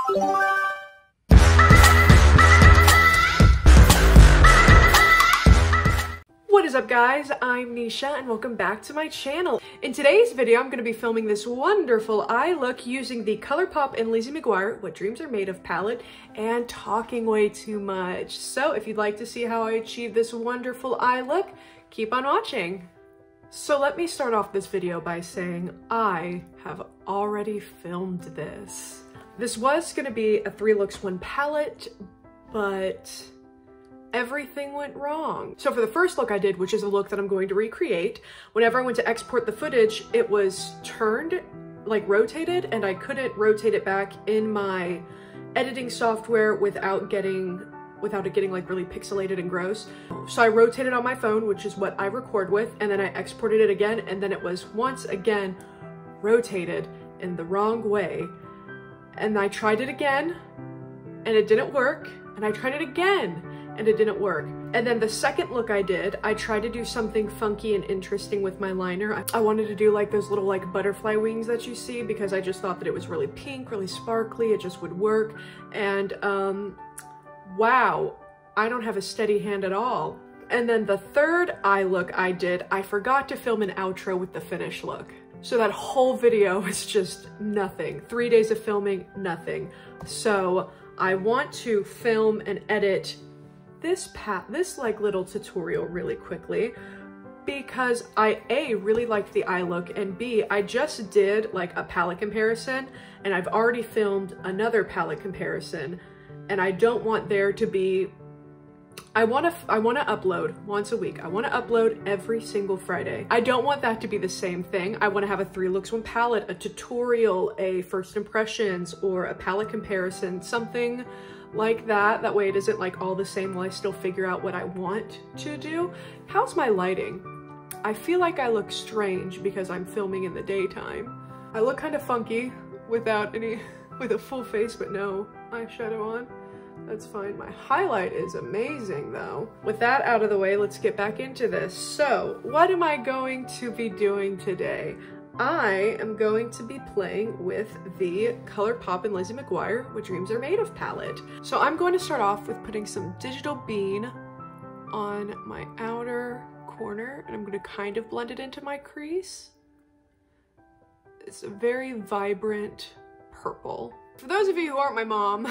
What is up guys, I'm kneeshuuh and welcome back to my channel. In today's video, I'm going to be filming this wonderful eye look using the Colourpop and Lizzie McGuire What Dreams Are Made Of palette and talking way too much. So if you'd like to see how I achieve this wonderful eye look, keep on watching. So let me start off this video by saying I have already filmed this. This was going to be a 3 looks 1 palette, but everything went wrong. So for the first look I did, which is a look that I'm going to recreate, whenever I went to export the footage, it was turned, like rotated, and I couldn't rotate it back in my editing software without it getting like really pixelated and gross. So I rotated on my phone, which is what I record with, and then I exported it again, and then it was once again rotated in the wrong way. And I tried it again, and it didn't work, and I tried it again, and it didn't work. And then the second look I did, I tried to do something funky and interesting with my liner. I wanted to do like those little like butterfly wings that you see because I just thought that it was really pink, really sparkly, it just would work. And wow, I don't have a steady hand at all. And then the third eye look I did, I forgot to film an outro with the finished look. So that whole video was just nothing. 3 days of filming, nothing. So I want to film and edit this like little tutorial really quickly because I A, really liked the eye look, and B, I just did like a palette comparison and I've already filmed another palette comparison, and I don't want there to be, I want to upload once a week. I want to upload every single Friday. I don't want that to be the same thing. I want to have a 3 looks 1 palette, a tutorial, a first impressions, or a palette comparison, something like that. That way it isn't like all the same while I still figure out what I want to do. How's my lighting? I feel like I look strange because I'm filming in the daytime. I look kind of funky with a full face but no eyeshadow on. That's fine. My highlight is amazing though. With that out of the way, let's get back into this. So what am I going to be doing today? I am going to be playing with the Colourpop and Lizzie McGuire What Dreams Are Made Of palette. So I'm going to start off with putting some Digital Bean on my outer corner, and I'm going to kind of blend it into my crease. It's a very vibrant purple. For those of you who aren't my mom,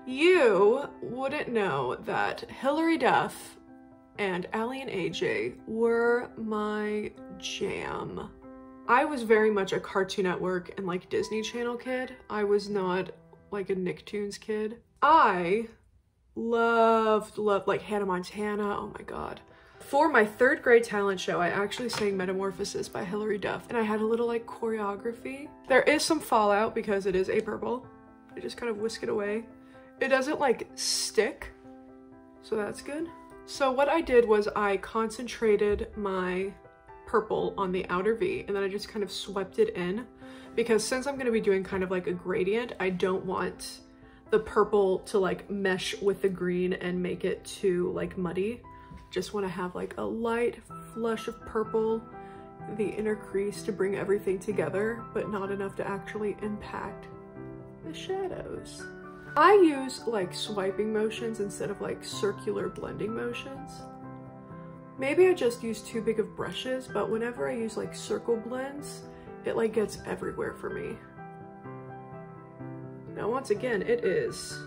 you wouldn't know that Hilary Duff and Allie and AJ were my jam. I was very much a Cartoon Network and like Disney Channel kid. I was not like a Nicktoons kid. I loved like Hannah Montana, oh my god. For my 3rd grade talent show, I actually sang Metamorphosis by Hilary Duff, and I had a little like choreography. There is some fallout because it is a purple. I just kind of whisk it away. It doesn't like stick, so that's good. So what I did was I concentrated my purple on the outer V, and then I just kind of swept it in because since I'm going to be doing kind of like a gradient, I don't want the purple to like mesh with the green and make it too like muddy. Just want to have like a light flush of purple in the inner crease to bring everything together, but not enough to actually impact the shadows. I use like swiping motions instead of like circular blending motions. Maybe I just use too big of brushes, but whenever I use like circle blends, it like gets everywhere for me. Now once again, it is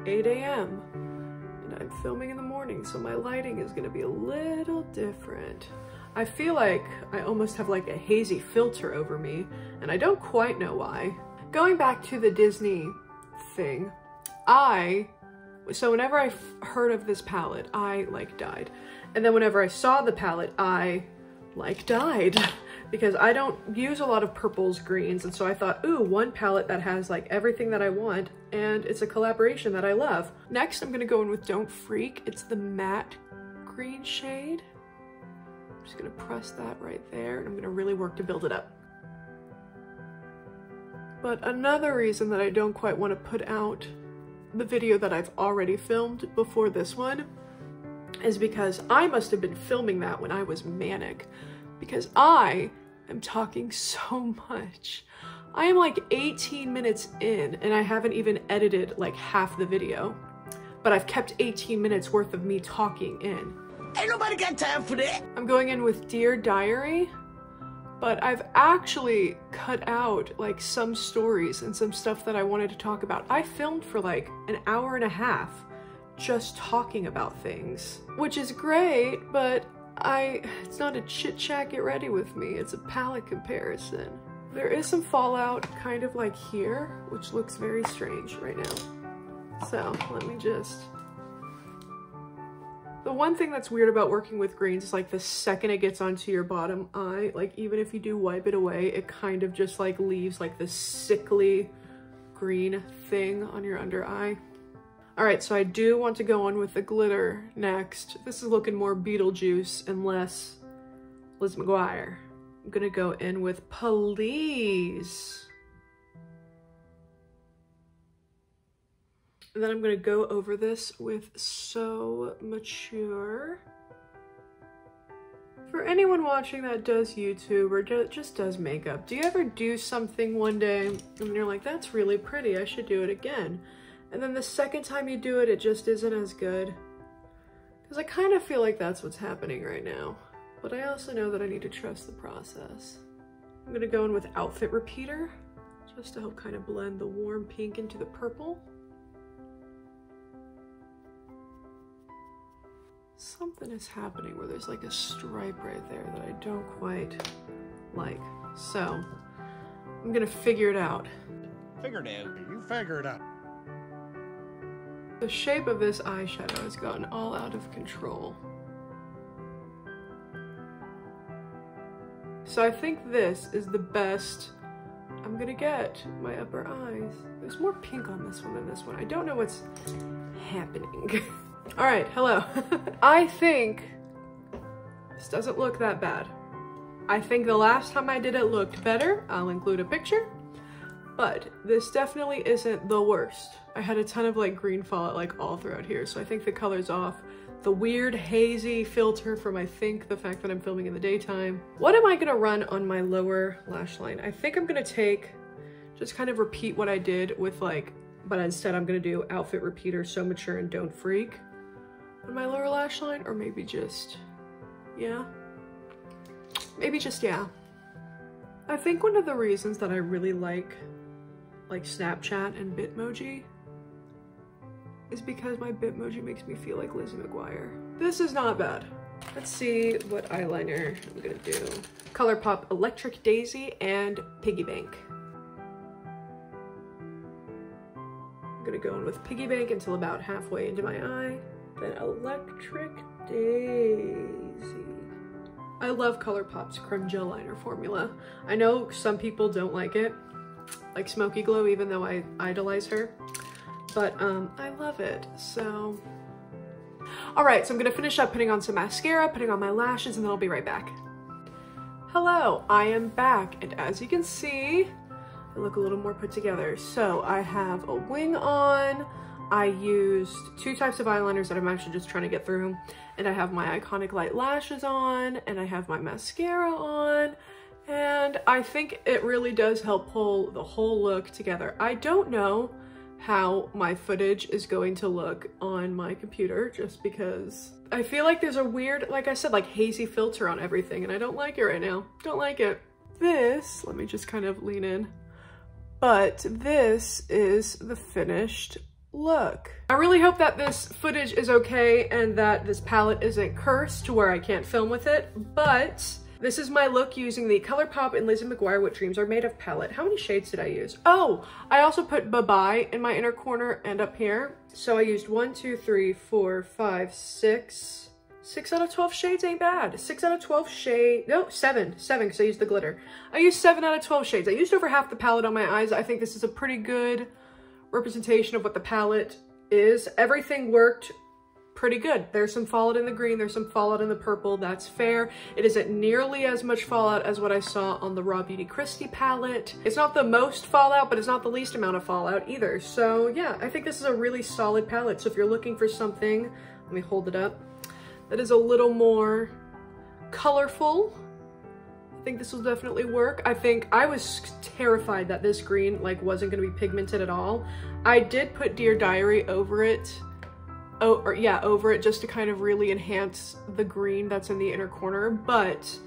8 a.m. and I'm filming in the morning, so my lighting is gonna be a little different. I feel like I almost have like a hazy filter over me, and I don't quite know why. Going back to the Disney thing, so whenever I heard of this palette, I like died. And then whenever I saw the palette, I like died because I don't use a lot of purples, greens, and so I thought, ooh, one palette that has like everything that I want, and it's a collaboration that I love. Next, I'm gonna go in with Don't Freak. It's the matte green shade. I'm just gonna press that right there, and I'm gonna really work to build it up. But another reason that I don't quite want to put out the video that I've already filmed before this one is because I must have been filming that when I was manic, because I am talking so much. I am like 18 minutes in and I haven't even edited like half the video, but I've kept 18 minutes worth of me talking in. Ain't nobody got time for that. I'm going in with Dear Diary, but I've actually cut out like some stories and some stuff that I wanted to talk about. I filmed for like an hour and a half just talking about things, which is great, but it's not a chit chat get ready with me, it's a palette comparison. There is some fallout kind of like here, which looks very strange right now. So let me just... The one thing that's weird about working with greens is like the second it gets onto your bottom eye, like even if you do wipe it away, it kind of just like leaves like this sickly green thing on your under eye. All right, so I do want to go on with the glitter next. This is looking more Beetlejuice and less Lizzie McGuire. I'm gonna go in with Please. And then I'm gonna go over this with So Mature. For anyone watching that does YouTube or just does makeup, do you ever do something one day and you're like, that's really pretty, I should do it again? And then the second time you do it, it just isn't as good? Because I kind of feel like that's what's happening right now. But I also know that I need to trust the process. I'm gonna go in with Outfit Repeater, just to help kind of blend the warm pink into the purple. Something is happening where there's like a stripe right there that I don't quite like. So, I'm gonna figure it out. Figure it out. You figure it out. The shape of this eyeshadow has gotten all out of control. So I think this is the best I'm gonna get my upper eyes. There's more pink on this one than this one. I don't know what's happening. All right, hello. I think this doesn't look that bad. I think the last time I did it looked better. I'll include a picture, but this definitely isn't the worst. I had a ton of like green fallout like all throughout here, so I think the color's off. The weird hazy filter from, I think, the fact that I'm filming in the daytime. What am I gonna run on my lower lash line? I think I'm gonna just kind of repeat what I did with like, but instead I'm gonna do Outfit Repeater, So Mature, and Don't Freak on my lower lash line, or maybe just, yeah. Maybe just, yeah. I think one of the reasons that I really like Snapchat and Bitmoji is because my Bitmoji makes me feel like Lizzie McGuire. This is not bad. Let's see what eyeliner I'm gonna do. Colourpop Electric Daisy and Piggy Bank. I'm gonna go in with Piggy Bank until about halfway into my eye. Then Electric Daisy. I love Colourpop's Creme Gel Liner formula. I know some people don't like it, like Smoky Glow, even though I idolize her. But I love it, so. All right, so I'm gonna finish up putting on some mascara, putting on my lashes, and then I'll be right back. Hello, I am back, and as you can see, I look a little more put together. So I have a wing on, I used two types of eyeliners that I'm actually just trying to get through, and I have my Iconic Light lashes on, and I have my mascara on, and I think it really does help pull the whole look together. I don't know how my footage is going to look on my computer, just because I feel like there's a weird, like I said, like hazy filter on everything, and I don't like it right now. Don't like it. This, let me just kind of lean in, but this is the finished look. I really hope that this footage is okay and that this palette isn't cursed to where I can't film with it, but this is my look using the Colourpop and Lizzie McGuire What Dreams Are Made Of palette. How many shades did I use? Oh, I also put Bye-Bye in my inner corner and up here. So I used 1, 2, 3, 4, 5, 6. 6 out of 12 shades ain't bad. 6 out of 12 shades, no, 7 because I used the glitter. I used 7 out of 12 shades. I used over half the palette on my eyes. I think this is a pretty good representation of what the palette is. Everything worked pretty good. There's some fallout in the green, there's some fallout in the purple, that's fair. It isn't nearly as much fallout as what I saw on the Raw Beauty Kristi palette. It's not the most fallout, but it's not the least amount of fallout either. So yeah, I think this is a really solid palette. So if you're looking for something, let me hold it up, that is a little more colorful, think this will definitely work. I think I was terrified that this green like wasn't gonna be pigmented at all. I did put Dear Diary over it. Over it just to kind of really enhance the green that's in the inner corner, but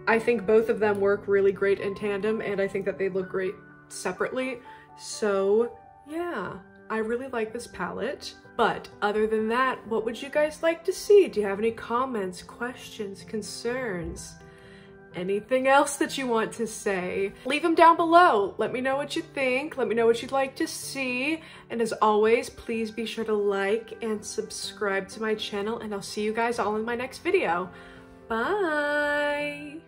I think both of them work really great in tandem, and I think that they look great separately. So yeah, I really like this palette. But other than that, what would you guys like to see? Do you have any comments, questions, concerns? Anything else that you want to say? Leave them down below. Let me know what you think. Let me know what you'd like to see. And as always, please be sure to like and subscribe to my channel, and I'll see you guys all in my next video. Bye!